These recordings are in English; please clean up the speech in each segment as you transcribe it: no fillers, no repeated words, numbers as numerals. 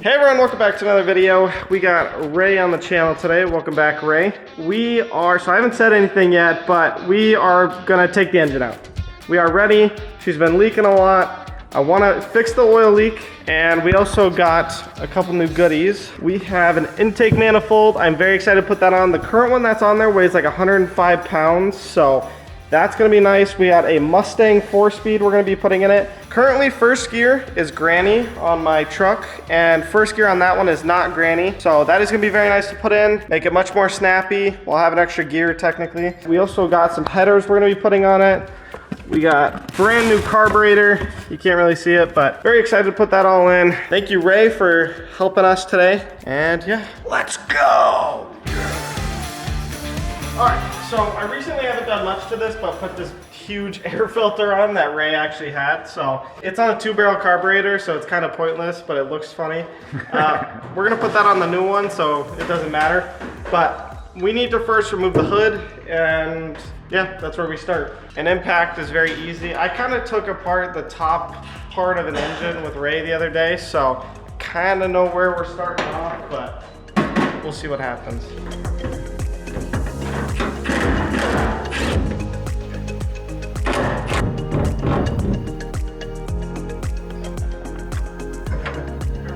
Hey everyone, welcome back to another video. We got Ray on the channel today. Welcome back, Ray. So I haven't said anything yet, but we are gonna take the engine out. We are ready. She's been leaking a lot. I wanna fix the oil leak, and we also got a couple new goodies. We have an intake manifold. I'm very excited to put that on. The current one that's on there weighs like 105 pounds, so that's gonna be nice. We got a Mustang 4-speed we're gonna be putting in it. Currently, first gear is granny on my truck, and first gear on that one is not granny. So that is gonna be very nice to put in, make it much more snappy. We'll have an extra gear technically. We also got some headers we're gonna be putting on it. We got brand new carburetor. You can't really see it, but very excited to put that all in. Thank you, Ray, for helping us today. And yeah, let's go. All right, so I recently haven't done much to this, but put this huge air filter on that Ray actually had. So it's on a 2-barrel carburetor, so it's kind of pointless, but it looks funny. We're gonna put that on the new one, so it doesn't matter. But we need to first remove the hood, and yeah, that's where we start. An impact is very easy. I kind of took apart the top part of an engine with Ray the other day, so kind of know where we're starting off, but we'll see what happens.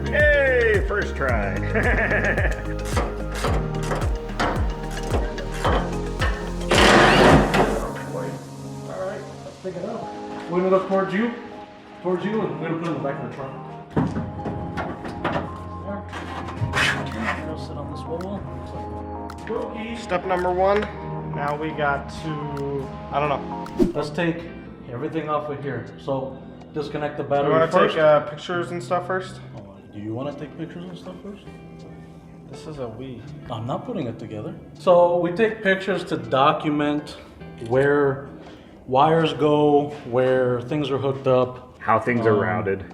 Hey, first try. Pick it up. We're gonna look towards you, and we're gonna put it in the back of the truck. It'll sit on the swivel. Step number 1. Now we got to, I don't know. Let's take everything off of here. So disconnect the Do battery you want to first. take pictures and stuff first? Do you want to take pictures and stuff first? This is a we. I'm not putting it together. So we take pictures to document where wires go, where things are hooked up, How things are routed.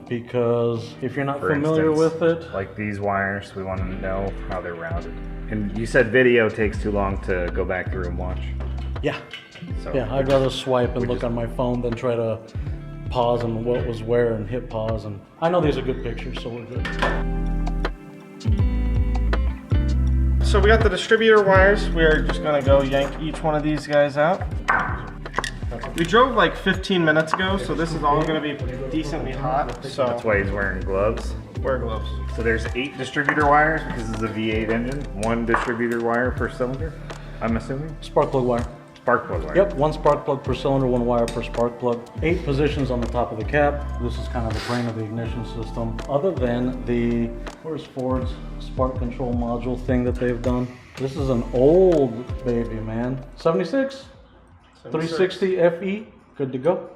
Because if you're not For familiar instance, with it, like these wires, we want to know how they're routed. And you said video takes too long to go back through and watch. yeah, So I'd rather swipe and look on my phone than try to pause and what was where and hit pause. And I know these are good pictures, so we're good. So we got the distributor wires. We're just gonna go yank each one of these guys out. We drove like 15 minutes ago, so this is all gonna be decently hot. So that's why he's wearing gloves. wear gloves. So there's 8 distributor wires because this is a V8 engine. 1 distributor wire per cylinder, I'm assuming. Spark plug wire. Spark plug wire. Yep, 1 spark plug per cylinder, 1 wire per spark plug. 8 positions on the top of the cap. This is kind of the brain of the ignition system. Other than the, where's Ford's spark control module thing that they've done? This is an old baby, man. 76? 360 FE, good to go.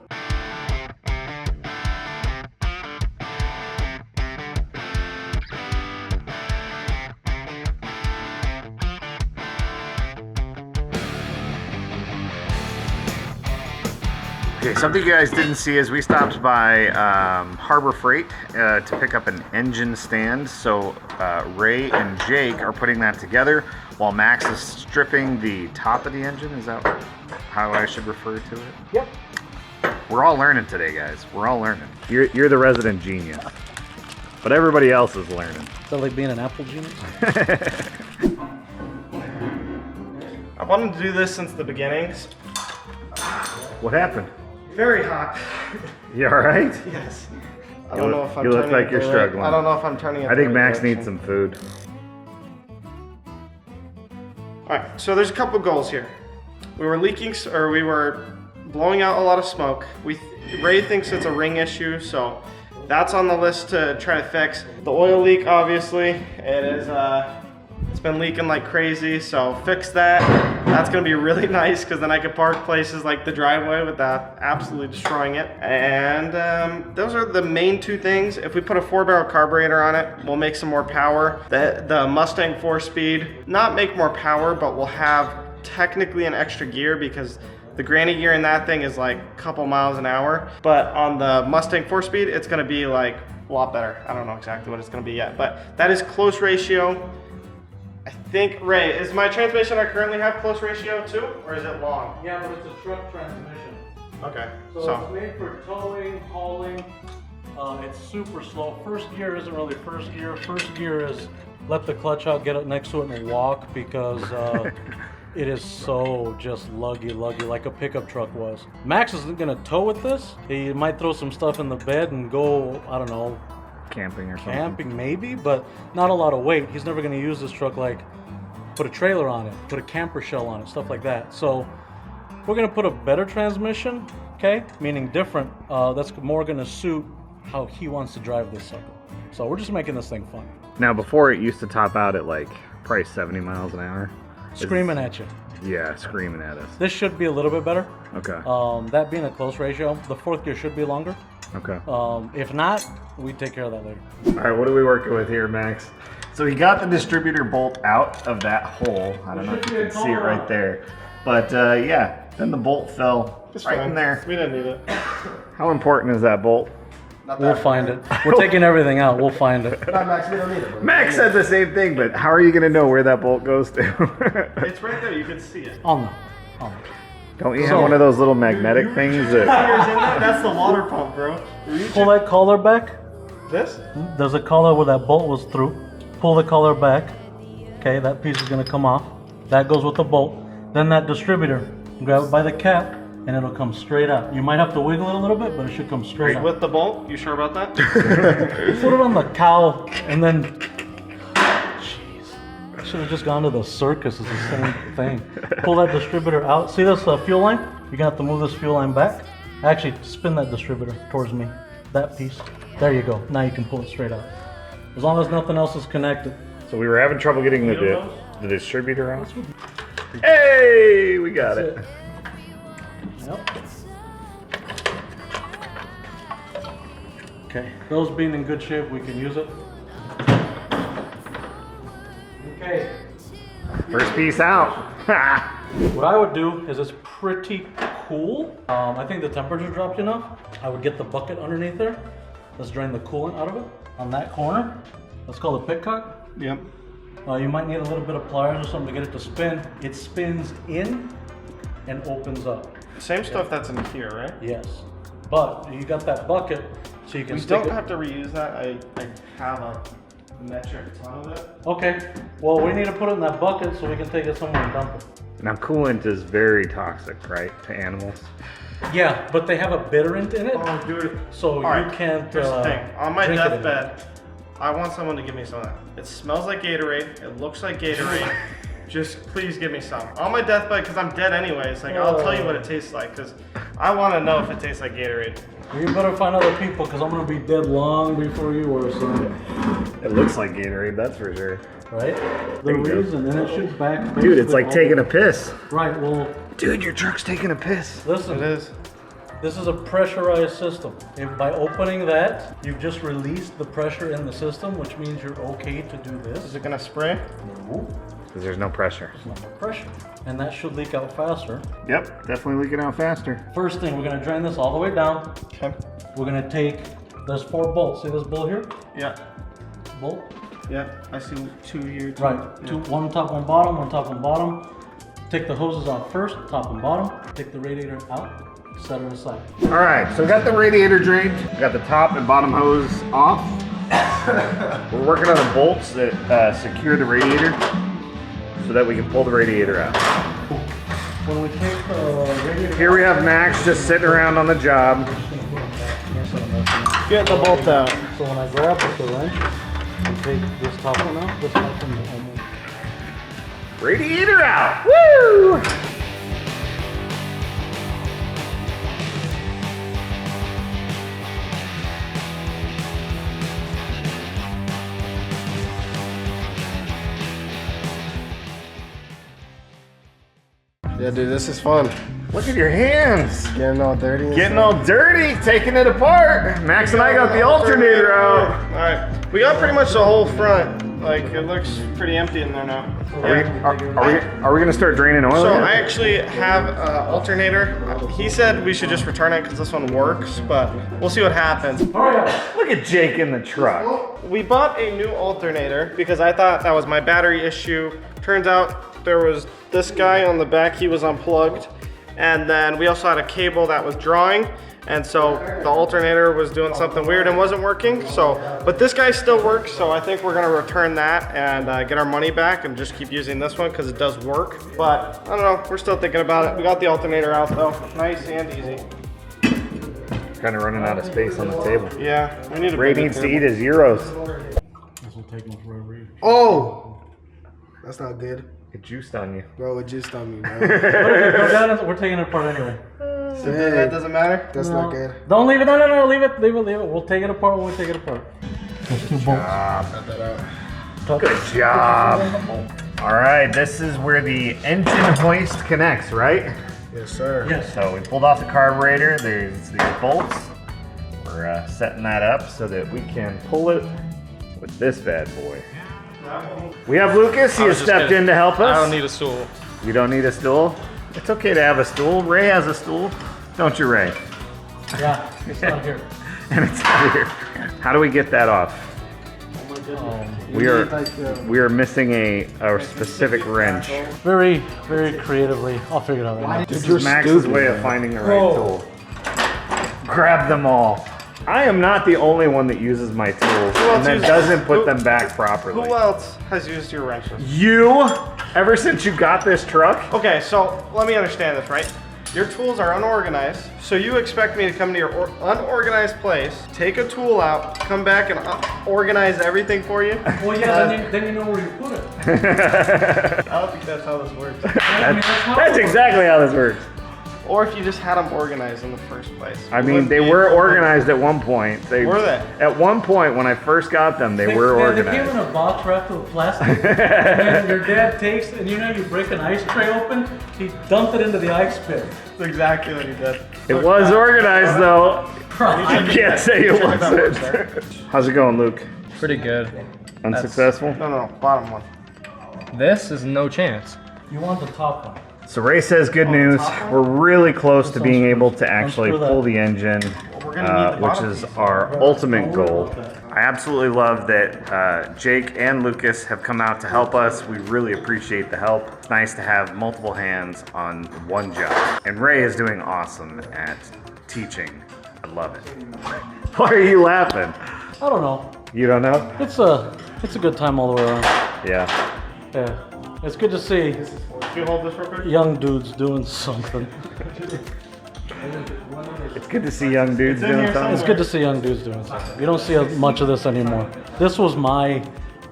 Okay, something you guys didn't see is we stopped by Harbor Freight to pick up an engine stand. So Ray and Jake are putting that together while Max is stripping the top of the engine. Is that how I should refer to it? Yep. We're all learning today, guys. We're all learning. You're the resident genius, but everybody else is learning. Is that like being an Apple genius? I wanted to do this since the beginning. What happened? Very hot. You all right? Yes. I don't know if I'm You look turning like it you're the right- struggling. I don't know if I'm turning it. I the think right Max direction. needs some food. All right, so there's a couple goals here. We were leaking, or we were blowing out a lot of smoke. Ray thinks it's a ring issue, so that's on the list to try to fix. The oil leak, obviously, it is. It's been leaking like crazy, so fix that. That's gonna be really nice because then I could park places like the driveway without absolutely destroying it. And those are the main 2 things. If we put a 4-barrel carburetor on it, we'll make some more power. The Mustang 4-speed, not make more power, but we'll have technically an extra gear because the granny gear in that thing is like a couple miles an hour. But on the Mustang 4-speed, it's gonna be like a lot better. I don't know exactly what it's gonna be yet, but that is close ratio. I think, Ray, is my transmission I currently have close ratio too, or is it long? Yeah, but it's a truck transmission. Okay, So it's made for towing, hauling, It's super slow. First gear isn't really first gear. First gear is let the clutch out, get it next to it, and walk because it is so just luggy, like a pickup truck was. Max isn't gonna tow with this. He might throw some stuff in the bed and go, I don't know, Camping or something. camping maybe, but not a lot of weight. He's never gonna use this truck like put a trailer on it, put a camper shell on it, stuff like that. So we're gonna put a better transmission, okay? Meaning different, that's more gonna suit how he wants to drive this sucker. So we're just making this thing fun. Now, before it used to top out at like probably 70 miles an hour. Screaming at you. Yeah, screaming at us. This should be a little bit better. Okay. That being a close ratio, the fourth gear should be longer. Okay. If not, we take care of that later. All right, what are we working with here, Max? So he got the distributor bolt out of that hole. I don't know if you can see it right there. But yeah, then the bolt fell right in there. We didn't need it. How important is that bolt? We'll find it. We're taking everything out. We'll find it. Max, we don't need it. Max said the same thing, but how are you going to know where that bolt goes to? It's right there. You can see it. I'll know. I'll know. Don't you have one of those little magnetic things that... That's the water pump, bro. Pull that collar back. This? There's a collar where that bolt was through. Pull the collar back. Okay, that piece is going to come off. That goes with the bolt. Then that distributor, grab it by the cap, and it'll come straight out. You might have to wiggle it a little bit, but it should come straight out. With the bolt? You sure about that? Put it on the cowl, and then... Jeez. I should have just gone to the circus. It's the same thing. Pull that distributor out. See this fuel line? You're going to have to move this fuel line back. Actually, spin that distributor towards me. That piece. There you go. Now you can pull it straight out. As long as nothing else is connected. So we were having trouble getting the distributor out. Hey, we got it. Yep. Okay, those being in good shape, we can use it. Okay. First piece out. What I would do is it's pretty cool. I think the temperature dropped enough. I would get the bucket underneath there. Let's drain the coolant out of it on that corner. That's called a pit cock. Yep. You might need a little bit of pliers or something to get it to spin. It spins in and opens up. Same stuff that's in here, right? Yes, but you got that bucket, so you can We stick don't it. have to reuse that. I have a metric ton of it. Okay, well we need to put it in that bucket so we can take it somewhere and dump it. Now, coolant is very toxic, right, to animals? Yeah, but they have a bitterant in it, Oh, dude. so All you right, can't Here's the thing. On my drink it in deathbed, I want someone to give me some of that. It smells like Gatorade. It looks like Gatorade. Just please give me some. On my deathbed, because I'm dead anyways. Like, I'll tell you what it tastes like, because I want to know if it tastes like Gatorade. You better find other people, because I'm going to be dead long before you or something. It looks like Gatorade, that's for sure. Right? The There you go. reason, and it should back... Dude, it's like taking a piss. Right, well, Dude, your truck's taking a piss. listen. It is. This is a pressurized system. If by opening that, you've just released the pressure in the system, which means you're okay to do this. Is it going to spray? No, Because there's no pressure. it's not more pressure. And that should leak out faster. Yep, definitely leaking out faster. First thing, we're gonna drain this all the way down. Okay. We're gonna take, there's 4 bolts. See this bolt here? Yeah. Bolt? Yeah. I see 2 here. Two. Right, Yeah. 2, one top, one bottom, one top, one bottom. Take the hoses out first, top and bottom. Take the radiator out, set it aside. All right, so we got the radiator drained. We got the top and bottom hose off. We're working on the bolts that secure the radiator so that we can pull the radiator out. When we take the radiator Here we have Max just sitting around on the job. Get the bolt out. So when I grab with the wrench and take this top one out, this top one will almost... Radiator out! Woo! Yeah, dude, this is fun. Look at your hands. Getting all dirty. Getting all dirty, taking it apart. Max and I got the alternator out. All right, we got pretty much the whole front. Like, it looks pretty empty in there now. Are we gonna start draining oil? So yet? I actually have an alternator. He said we should just return it because this one works, but we'll see what happens. Look at Jake in the truck. We bought a new alternator because I thought that was my battery issue. Turns out there was this guy on the back, he was unplugged. And then we also had a cable that was drawing, and so the alternator was doing something weird and wasn't working. So, but this guy still works, so I think we're gonna return that and get our money back and just keep using this one because it does work. But I don't know, we're still thinking about it. We got the alternator out though, nice and easy. Kind of running out of space on the table. Yeah, we need a Ray bigger needs to table. eat his gyros. This will take him forever. Oh, that's not good, It juiced on you. bro. It just on me, bro. We're taking it apart anyway. That doesn't matter? That's not good. Don't leave it. No, leave it. We'll take it apart when we take it apart. Those 2 bolts. Cut that out. Good job. All right, this is where the engine hoist connects, right? Yes, sir. Yes. So we pulled off the carburetor. There's these bolts. We're setting that up so that we can pull it with this bad boy. We have Lucas. He has stepped in to help us. I don't need a stool. You don't need a stool? It's okay to have a stool. Ray has a stool. Don't you, Ray? Yeah, it's not here. And it's not here. How do we get that off? We are missing a specific wrench. Very, very creatively. I'll figure it out right now. This is Max's way of finding the right tool. Grab them all. I am not the only one that uses my tools and then doesn't put them back properly. Who else has used your wrenches? You? Ever since you got this truck? Okay, so let me understand this, right? Your tools are unorganized, so you expect me to come to your unorganized place, take a tool out, come back and organize everything for you? Well, yeah, then you know where you put it. I don't think that's how this works. That's exactly how this works. Or if you just had them organized in the first place. I mean, they were organized at one point. Were they? At one point, when I first got them, they were They came organized. in a box wrapped with plastic. And your dad takes, and you know, you break an ice tray open, he dumped it into the ice pit. That's exactly what he did. It was organized, though. Right. You can't say it wasn't. How's it going, Luke? Pretty good. Unsuccessful? No, bottom one. This is no chance. You want the top one. So Ray says good news. We're really close to being able to actually Unscrew that. pull the engine, We're gonna need the which bottom is piece. our ultimate goal. I absolutely love that Jake and Lucas have come out to help us. We really appreciate the help. It's nice to have multiple hands on one job. And Ray is doing awesome at teaching. I love it. Why are you laughing? I don't know. You don't know? It's a good time all the way around. Yeah. Yeah. It's good to see Can you hold this real quick? young dudes doing something. It's good to see young dudes in doing here something. It's good to see young dudes doing something. You don't see much of this anymore. This was my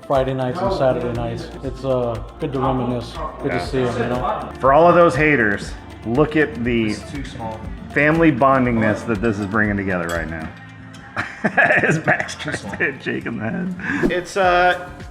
Friday nights and Saturday nights. It's good to reminisce. Good to see them, you know? For all of those haters, look at the family bondingness that this is bringing together right now. As Max tries to hit Jake in the head. It's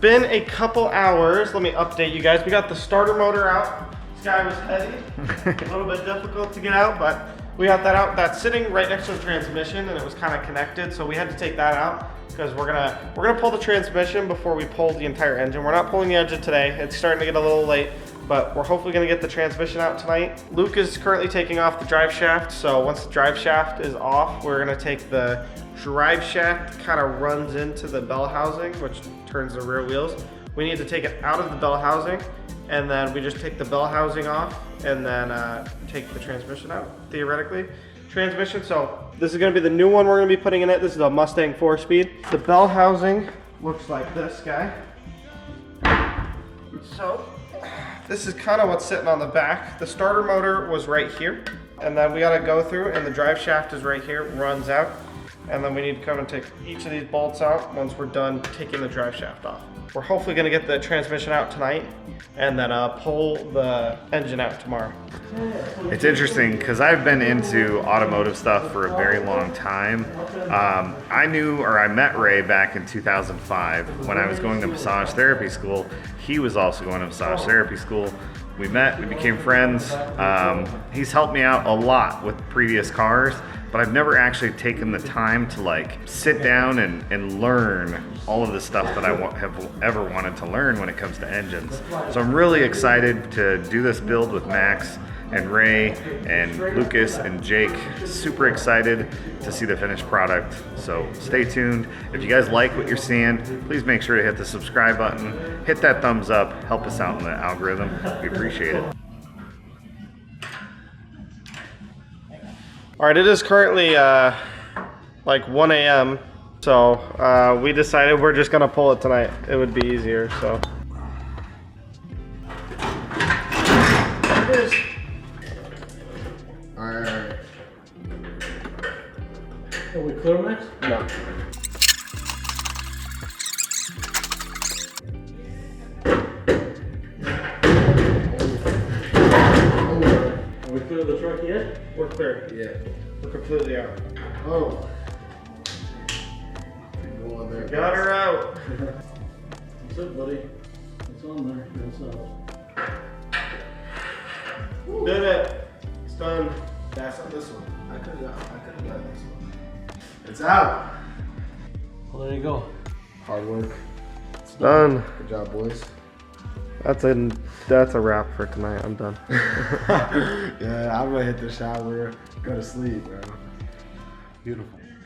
been a couple hours. Let me update you guys. We got the starter motor out. This guy was heavy. A little bit difficult to get out, but we got that out. That's sitting right next to the transmission, and it was kind of connected, so we had to take that out because we're gonna pull the transmission before we pull the entire engine. We're not pulling the engine today. It's starting to get a little late, but we're hopefully gonna get the transmission out tonight. Luke is currently taking off the drive shaft, so once the drive shaft is off, we're gonna take the drive shaft, kind of runs into the bell housing, which turns the rear wheels. We need to take it out of the bell housing, and then we just take the bell housing off, and then take the transmission out, theoretically. Transmission, so this is gonna be the new one we're gonna be putting in it. This is a Mustang 4-speed. The bell housing looks like this guy. So, this is kind of what's sitting on the back. The starter motor was right here, and then we gotta go through, and the drive shaft is right here, runs out. And then we need to come and take each of these bolts out once we're done taking the drive shaft off. We're hopefully gonna get the transmission out tonight and then pull the engine out tomorrow. It's interesting because I've been into automotive stuff for a very long time. I met Ray back in 2005 when I was going to massage therapy school. He was also going to massage therapy school. We met, we became friends. He's helped me out a lot with previous cars, but I've never actually taken the time to like sit down and learn all of the stuff that I have ever wanted to learn when it comes to engines. So I'm really excited to do this build with Max and Ray and Lucas and Jake. Super excited to see the finished product. So stay tuned. If you guys like what you're seeing, please make sure to hit the subscribe button, hit that thumbs up, help us out in the algorithm. We appreciate it. All right, it is currently like 1 a.m. So we decided we're just gonna pull it tonight. It would be easier, so. Alright. Are we clear, Max? No. Are we clear of the truck yet? We're clear. Yeah. We're completely out. Oh. Go on there. Got her out. That's it, buddy. It's on there. It's out. Did it. It's done. That's on this one. I could have got this one. It's out. Well, there you go. Hard work. It's done. Good job, boys. That's a wrap for tonight. I'm done. Yeah, I'm gonna hit the shower, go to sleep, bro. Beautiful.